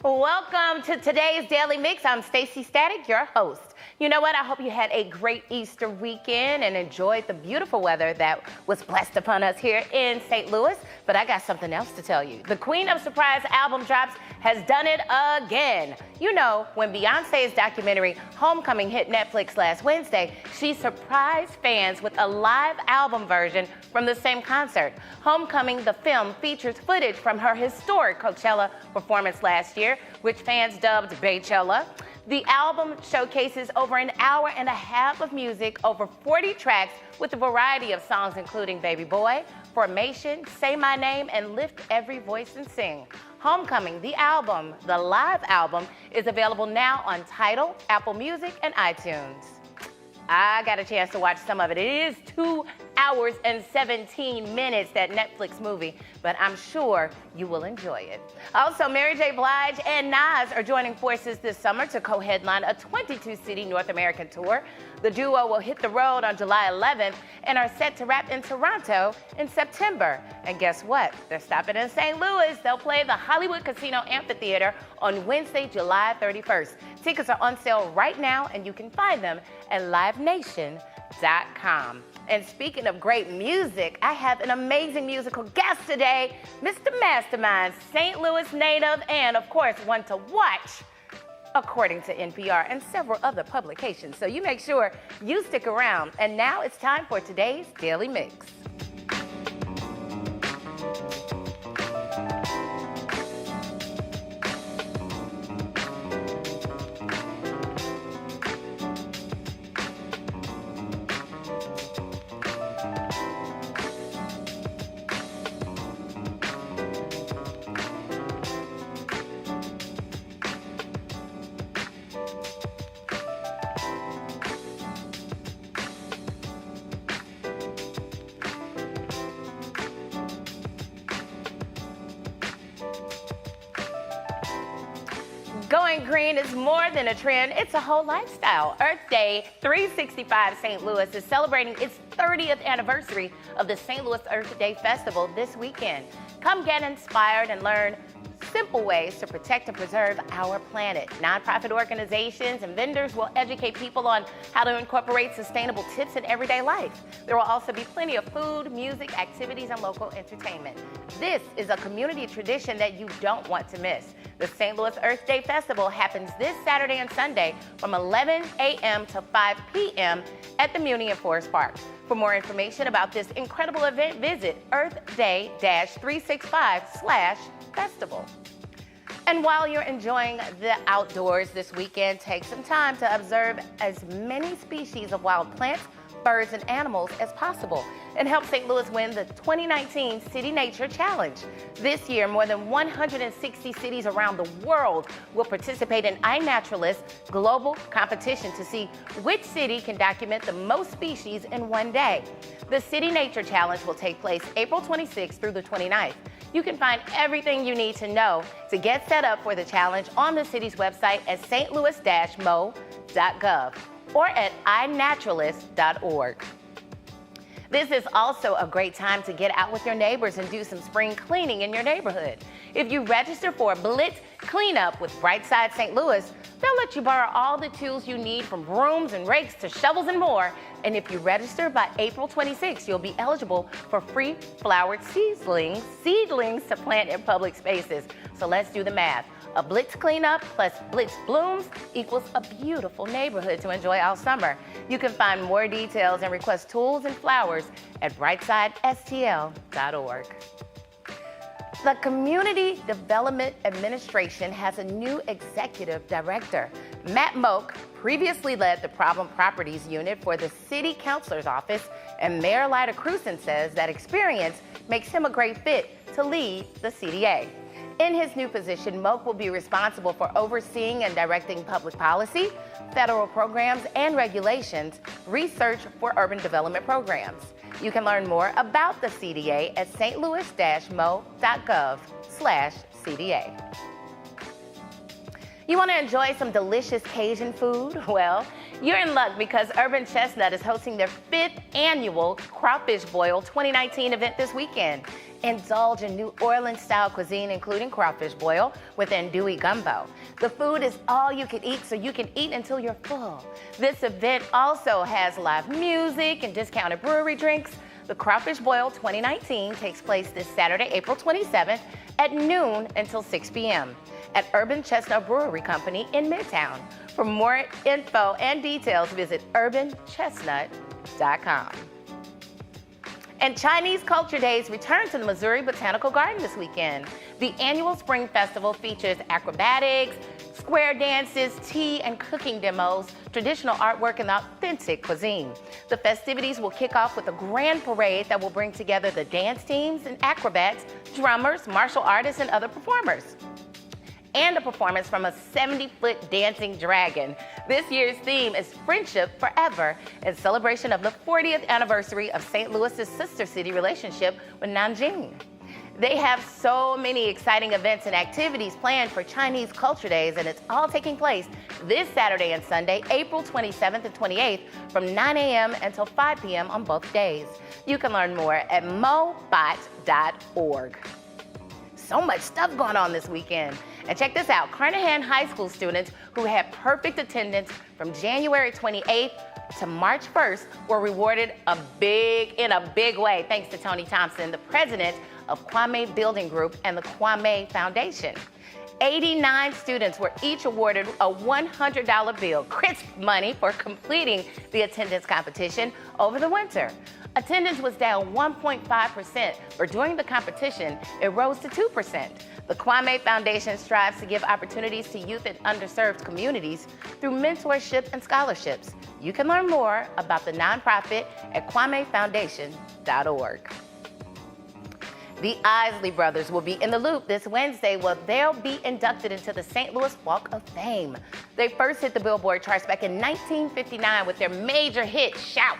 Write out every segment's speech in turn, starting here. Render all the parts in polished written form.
Welcome to today's Daily Mix. I'm Staci Static, your host. You know what? I hope you had a great Easter weekend and enjoyed the beautiful weather that was blessed upon us here in St. Louis. But I got something else to tell you. The Queen of Surprise album drops has done it again. You know, when Beyonce's documentary Homecoming hit Netflix last Wednesday, she surprised fans with a live album version from the same concert. Homecoming, the film, features footage from her historic Coachella performance last year, which fans dubbed Baychella. The album showcases over an hour and a half of music, over 40 tracks with a variety of songs including Baby Boy, Formation, Say My Name, and Lift Every Voice and Sing. Homecoming, the album, the live album, is available now on Tidal, Apple Music, and iTunes. I got a chance to watch some of it. It is 2 hours and 17 minutes, that Netflix movie, but I'm sure you will enjoy it. Also, Mary J. Blige and Nas are joining forces this summer to co-headline a 22-city North American tour. The duo will hit the road on July 11th and are set to wrap in Toronto in September. And guess what? They're stopping in St. Louis. They'll play the Hollywood Casino Amphitheater on Wednesday, July 31st. Tickets are on sale right now, and you can find them at livenation.com. And speaking of great music, I have an amazing musical guest today, Mvstermind, St. Louis native, and of course, one to watch, according to NPR and several other publications. So you make sure you stick around. And now it's time for today's Daily Mix. Going green is more than a trend, it's a whole lifestyle. Earth Day 365 St. Louis is celebrating its 30th anniversary of the St. Louis Earth Day Festival this weekend. Come get inspired and learn simple ways to protect and preserve our planet. Nonprofit organizations and vendors will educate people on how to incorporate sustainable tips in everyday life. There will also be plenty of food, music, activities, and local entertainment. This is a community tradition that you don't want to miss. The St. Louis Earth Day Festival happens this Saturday and Sunday from 11 a.m. to 5 p.m. at the Muni in Forest Park. For more information about this incredible event, visit earthday-365/festival. And while you're enjoying the outdoors this weekend, take some time to observe as many species of wild plants, birds, and animals as possible, and help St. Louis win the 2019 City Nature Challenge. This year, more than 160 cities around the world will participate in iNaturalist's global competition to see which city can document the most species in one day. The City Nature Challenge will take place April 26th through the 29th. You can find everything you need to know to get set up for the challenge on the city's website at stlouis-mo.gov or at iNaturalist.org. This is also a great time to get out with your neighbors and do some spring cleaning in your neighborhood. If you register for a Blitz cleanup with Brightside St. Louis, they'll let you borrow all the tools you need, from brooms and rakes to shovels and more. And if you register by April 26th, you'll be eligible for free flowered seedlings to plant in public spaces. So let's do the math. A Blitz cleanup plus Blitz blooms equals a beautiful neighborhood to enjoy all summer. You can find more details and request tools and flowers at brightsidestl.org. The Community Development Administration has a new executive director. Matt Moak previously led the Problem Properties Unit for the City Councilor's Office, and Mayor Lyda Crewson says that experience makes him a great fit to lead the CDA. In his new position, Moak will be responsible for overseeing and directing public policy, federal programs and regulations, research for urban development programs. You can learn more about the CDA at stlouis-mo.gov/CDA. You want to enjoy some delicious Cajun food? Well, you're in luck, because Urban Chestnut is hosting their 5th annual Crawfish Boil 2019 event this weekend. Indulge in New Orleans-style cuisine, including crawfish boil with andouille gumbo. The food is all you can eat, so you can eat until you're full. This event also has live music and discounted brewery drinks. The Crawfish Boil 2019 takes place this Saturday, April 27th at noon until 6 p.m. at Urban Chestnut Brewery Company in Midtown. For more info and details, visit urbanchestnut.com. And Chinese Culture Days return to the Missouri Botanical Garden this weekend. The annual Spring Festival features acrobatics, square dances, tea and cooking demos, traditional artwork, and authentic cuisine. The festivities will kick off with a grand parade that will bring together the dance teams and acrobats, drummers, martial artists, and other performers. And a performance from a 70-foot dancing dragon. This year's theme is Friendship Forever, in celebration of the 40th anniversary of St. Louis's sister city relationship with Nanjing. They have so many exciting events and activities planned for Chinese Culture Days, and it's all taking place this Saturday and Sunday, April 27th and 28th, from 9 a.m. until 5 p.m. on both days. You can learn more at mobot.org. So much stuff going on this weekend. And check this out, Carnahan High School students who had perfect attendance from January 28th to March 1st were rewarded in a big way, thanks to Tony Thompson, the president of Kwame Building Group and the Kwame Foundation. 89 students were each awarded a $100 bill, crisp money, for completing the attendance competition over the winter. Attendance was down 1.5%, but during the competition, it rose to 2%. The Kwame Foundation strives to give opportunities to youth in underserved communities through mentorship and scholarships. You can learn more about the nonprofit at kwamefoundation.org. The Isley Brothers will be in the loop this Wednesday, where they'll be inducted into the St. Louis Walk of Fame. They first hit the Billboard charts back in 1959 with their major hit, Shout.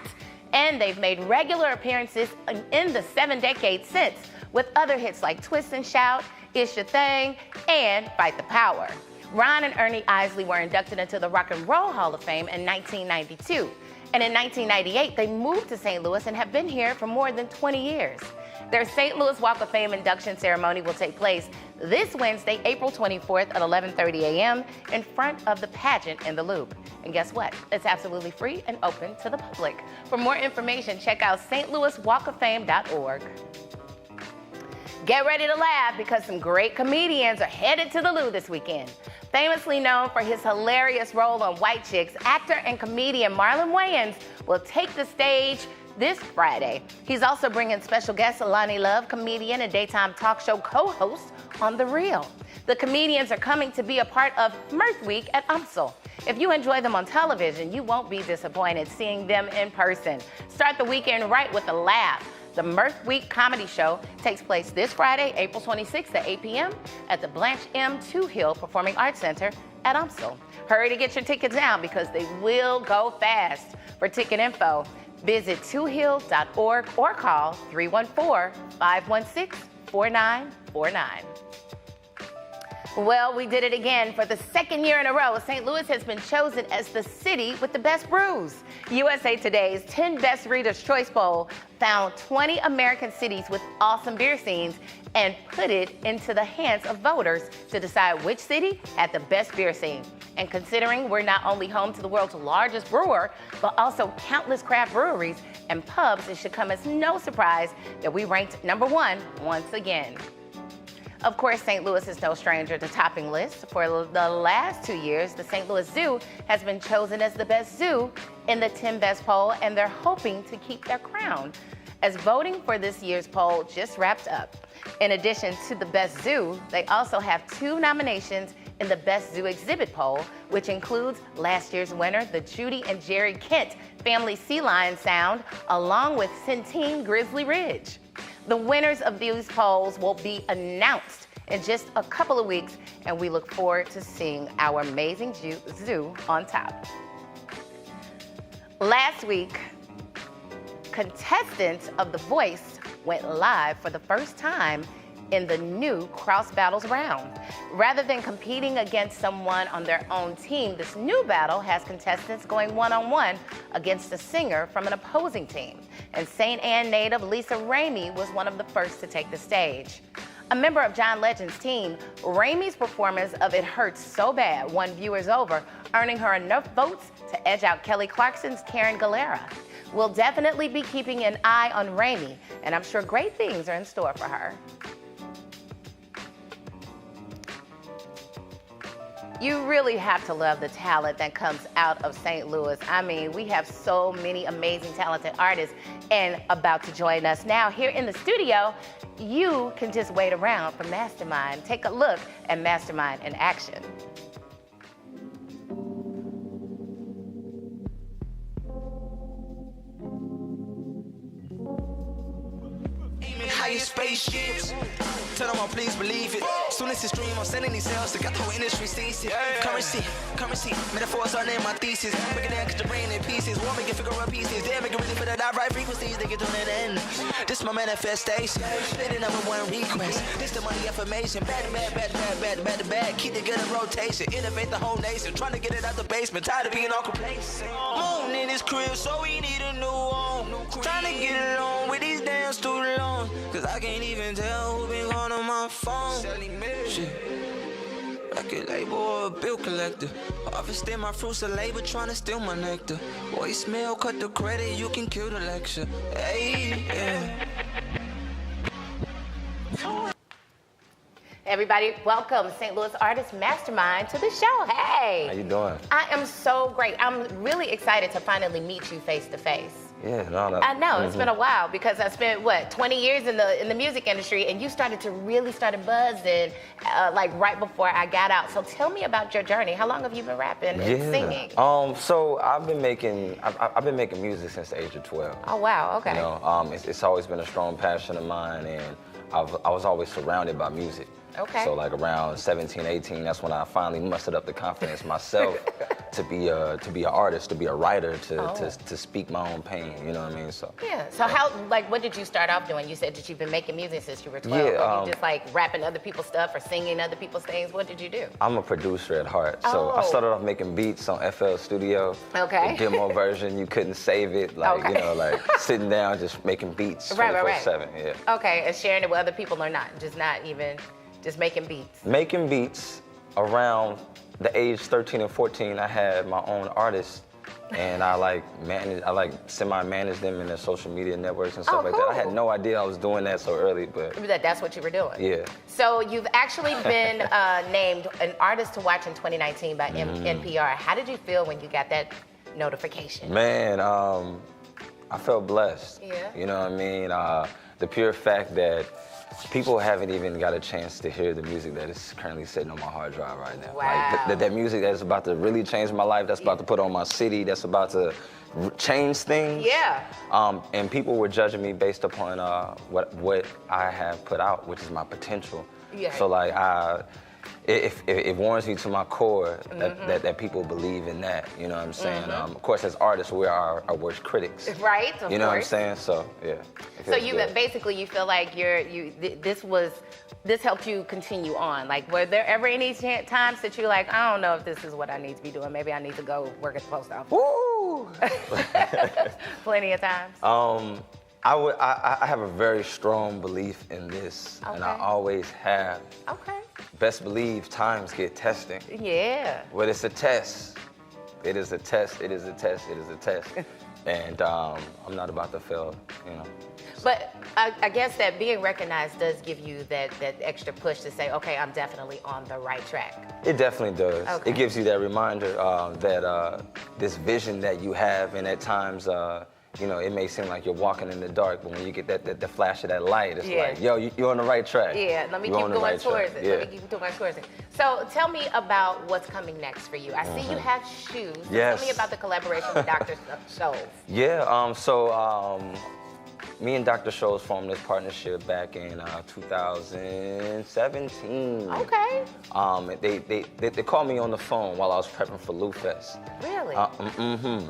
And they've made regular appearances in the 7 decades since, with other hits like Twist and Shout, It's Your Thing, and Fight the Power. Ron and Ernie Isley were inducted into the Rock and Roll Hall of Fame in 1992. And in 1998, they moved to St. Louis and have been here for more than 20 years. Their St. Louis Walk of Fame induction ceremony will take place this Wednesday, April 24th at 11:30 a.m. in front of the pageant in the Loop. And guess what? It's absolutely free and open to the public. For more information, check out stlouiswalkoffame.org. Get ready to laugh, because some great comedians are headed to the Lou this weekend. Famously known for his hilarious role on White Chicks, actor and comedian Marlon Wayans will take the stage this Friday. He's also bringing special guest Lonnie Love, comedian and daytime talk show co-host on The Real. The comedians are coming to be a part of Mirth Week at UMSL. If you enjoy them on television, you won't be disappointed seeing them in person. Start the weekend right with a laugh. The Mirth Week comedy show takes place this Friday, April 26th at 8 p.m. at the Blanche M. Toohill Performing Arts Center at UMSL. Hurry to get your tickets now, because they will go fast. For ticket info, visit toohill.org or call 314-516-4949. Well, we did it again. For the second year in a row, St. Louis has been chosen as the city with the best brews. USA Today's 10 Best Readers' Choice Poll found 20 American cities with awesome beer scenes and put it into the hands of voters to decide which city had the best beer scene. And considering we're not only home to the world's largest brewer, but also countless craft breweries and pubs, it should come as no surprise that we ranked #1 once again. Of course, St. Louis is no stranger to topping lists. For the last 2 years, the St. Louis Zoo has been chosen as the best zoo in the 10 Best poll, and they're hoping to keep their crown, as voting for this year's poll just wrapped up. In addition to the best zoo, they also have 2 nominations in the Best Zoo Exhibit poll, which includes last year's winner, the Judy and Jerry Kent Family Sea Lion Sound, along with Centene Grizzly Ridge. The winners of these polls will be announced in just a couple of weeks, and we look forward to seeing our amazing zoo on top. Last week, contestants of The Voice went live for the first time in the new Cross Battles round. Rather than competing against someone on their own team, this new battle has contestants going one-on-one against a singer from an opposing team. And St. Anne native Lisa Ramey was one of the first to take the stage. A member of John Legend's team, Ramey's performance of It Hurts So Bad won viewers over, earning her enough votes to edge out Kelly Clarkson's Karen Galera. We'll definitely be keeping an eye on Ramey, and I'm sure great things are in store for her. You really have to love the talent that comes out of St. Louis. I mean, we have so many amazing, talented artists, and about to join us now here in the studio, you can just wait around for Mvstermind. Take a look at Mvstermind in action. Higher spaceships. Tell them all, please believe it. Soon as it stream, I'm sending these sales to got the whole industry sees it. Currency, metaphors are in my thesis. Break it down, cause the brain in pieces. Won't make it figure out pieces. They make it really for the right frequencies. They get to it in. This my manifestation. They didn't have one request. This the money affirmation. Bad. Keep the good in rotation. Innovate the whole nation. Trying to get it out the basement. Tired of being all complacent. Moon in his crib, so we need a new home. Trying to get along with these damn student loans. Cause I can't even tell who been calling on my phone. Shit. Record label or a bill collector. Harvesting my fruits of labor, trying to steal my nectar. Voicemail, cut the credit, you can kill the lecture. Hey, yeah. Everybody, welcome St. Louis artist Mvstermind to the show. Hey. How you doing? I am so great. I'm really excited to finally meet you face to face. Yeah, no. I know, it's been a while because I spent, 20 years in the music industry, and you started buzzing like right before I got out. So tell me about your journey. How long have you been rapping and singing? So I've been making music since the age of 12. Oh, wow, okay. You know, it's always been a strong passion of mine, and I was always surrounded by music. Okay. So like around 17, 18, that's when I finally mustered up the confidence myself to be an artist, to be a writer, to speak my own pain. You know what I mean? So yeah. So how, what did you start off doing? You said that you've been making music since you were 12. Yeah. Were you just like rapping other people's stuff or singing other people's things? What did you do? I'm a producer at heart. So I started off making beats on FL Studio. Okay. The demo version, you couldn't save it. Like, you know, like sitting down, just making beats 24/7. Yeah. Okay, and sharing it with other people or not? Just making beats? Making beats. Around the age 13 and 14, I had my own artists, and I semi-managed them in their social media networks and stuff like that. I had no idea I was doing that so early, but that's what you were doing. Yeah. So you've actually been named an artist to watch in 2019 by NPR. How did you feel when you got that notification? Man, I felt blessed. Yeah. You know what I mean? The pure fact that people haven't even got a chance to hear the music that is currently sitting on my hard drive right now. Wow. Like that music that's about to really change my life, that's about to put on my city, that's about to change things. Yeah. And people were judging me based upon what I have put out, which is my potential. Yeah. So like it warms me to my core that people believe in that, you know what I'm saying? Of course, as artists, we are our worst critics. Right, of You know course. what I'm saying? So, yeah. So you feel like this helped you continue on. Like, were there ever any times that you're like, I don't know if this is what I need to be doing. Maybe I need to go work at the post office. Woo! Plenty of times. I have a very strong belief in this, and I always have. Okay. Best believe times get testing. Yeah. But it's a test. It is a test. It is a test. It is a test. And I'm not about to fail, you know. But I guess that being recognized does give you that extra push to say, okay, I'm definitely on the right track. It definitely does. Okay. It gives you that reminder that this vision that you have, and at times, you know, it may seem like you're walking in the dark, but when you get the flash of that light, it's like, yo, you're on the right track. Yeah, let me keep going towards it. Let me keep going towards it. So tell me about what's coming next for you. I see you have shoes. So Yes. tell me about the collaboration with Dr. Scholls. Yeah, me and Dr. Scholls formed this partnership back in 2017. Okay. They called me on the phone while I was prepping for Lou Fest. Really?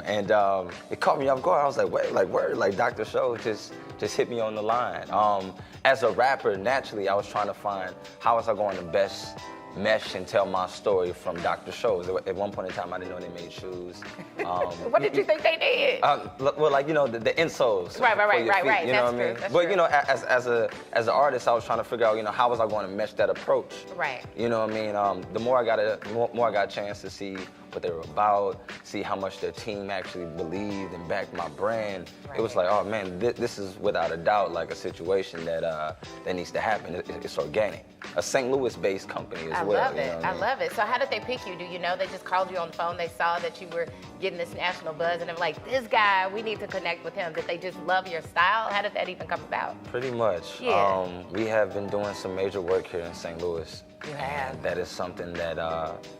And it caught me off guard. I was like, wait, like word, like Dr. Scholls just hit me on the line. As a rapper, naturally, I was trying to find how was I going to best mesh and tell my story from Dr. Scholls. At one point in time, I didn't know they made shoes. What did you think they did? Well, like, you know, the insoles. Right. You know what I mean? That's but true. you know, as an artist, I was trying to figure out, you know, how was I going to mesh that approach? Right. You know what I mean? The more I got a chance to see what they were about, see how much their team actually believed and backed my brand. It was like, oh man, this is without a doubt like a situation that needs to happen. It's organic. A St. Louis-based company as well. I love it. You know what I mean? love it. So how did they pick you? Do you know they just called you on the phone? They saw that you were getting this national buzz, and they're like, this guy, we need to connect with him. Did they just love your style? How did that even come about? Pretty much. Yeah. We have been doing some major work here in St. Louis. You have. And that is something that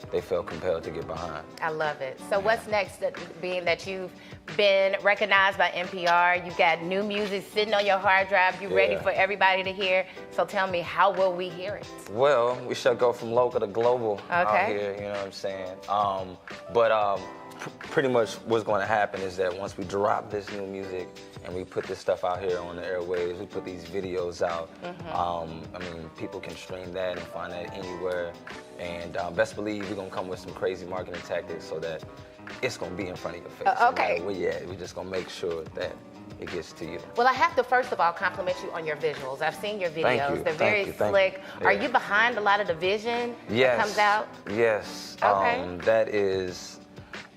they felt compelled to get behind. I love it. So what's next, being that you've been recognized by NPR, you've got new music sitting on your hard drive, you're ready for everybody to hear. So tell me, how will we hear it? Well, we should go from local to global out here, you know what I'm saying? Pretty much what's going to happen is that once we drop this new music and we put this stuff out here on the airwaves, we put these videos out, I mean, people can stream that and find that anywhere. And best believe we're going to come with some crazy marketing tactics so that it's going to be in front of your face. Okay. No matter where you at, we're just going to make sure that it gets to you. Well, I have to first of all compliment you on your visuals. I've seen your videos. Thank you. They're very slick. Yeah. Are you behind a lot of the vision that comes out? Yes. Okay. That is,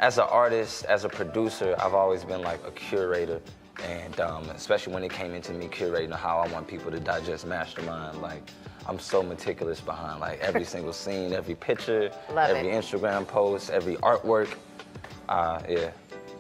as an artist, as a producer, I've always been like a curator. And especially when it came into me curating how I want people to digest Mvstermind, like I'm so meticulous behind like every single scene, every picture, every Instagram post, every artwork. Yeah.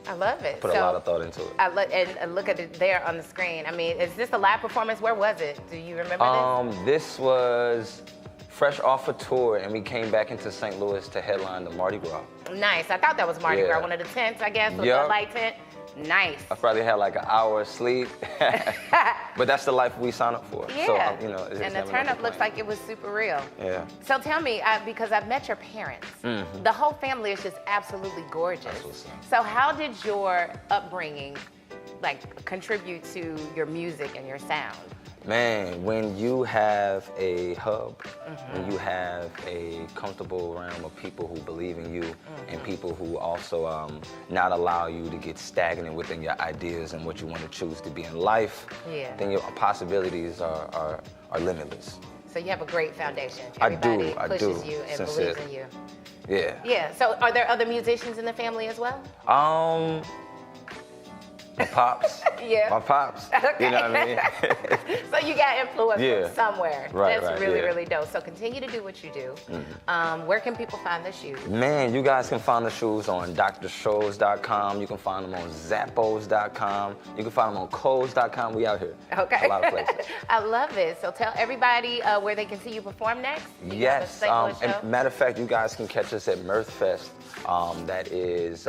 I love it. Put a lot of thought into it. And look at it there on the screen. I mean, is this a live performance? Where was it? Do you remember this? This was fresh off a tour, and we came back into St. Louis to headline the Mardi Gras. Nice. I thought that was Mardi Gras, one of the tents, I guess, with the light tent. Nice. I probably had like an hour of sleep, but that's the life we sign up for. Yeah. So, you know, and the turn up looks like it was super real. Yeah. So tell me, because I've met your parents, the whole family is just absolutely gorgeous. So how did your upbringing like contribute to your music and your sound? Man, when you have a hub, when you have a comfortable realm of people who believe in you and people who also not allow you to get stagnant within your ideas and what you want to choose to be in life, then your possibilities are limitless. So you have a great foundation. I do. Everybody pushes you and believes in you. Yeah. Yeah. So are there other musicians in the family as well? My pops. My pops. Okay. You know what I mean? So you got influence from somewhere. Right, That's really dope. So continue to do what you do. Where can people find the shoes? Man, you guys can find the shoes on drscholls.com. You can find them on zappos.com. You can find them on Coles.com. We out here. Okay. A lot of places. I love it. So tell everybody where they can see you perform next. Yes. And matter of fact, you guys can catch us at Mvstermind. That is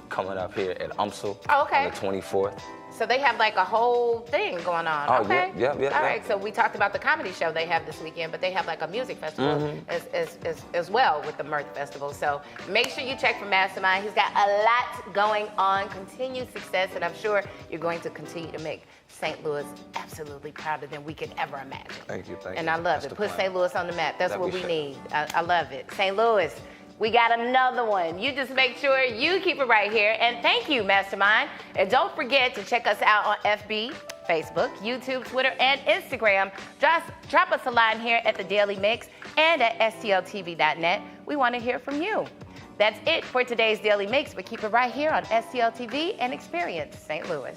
coming up here at UMSL on the 24th. So they have like a whole thing going on. Oh, yeah. All right, so we talked about the comedy show they have this weekend, but they have like a music festival as well with the Mirth Festival. So make sure you check for Mvstermind. He's got a lot going on, continued success, and I'm sure you're going to continue to make St. Louis absolutely prouder than we could ever imagine. Thank you. And I love it. Put St. Louis on the map. That's what we need. I love it. St. Louis. We got another one. You just make sure you keep it right here. And thank you, Mvstermind. And don't forget to check us out on FB, Facebook, YouTube, Twitter, and Instagram. Just drop us a line here at The Daily Mix and at stltv.net. We want to hear from you. That's it for today's Daily Mix, but keep it right here on STL TV and experience St. Louis.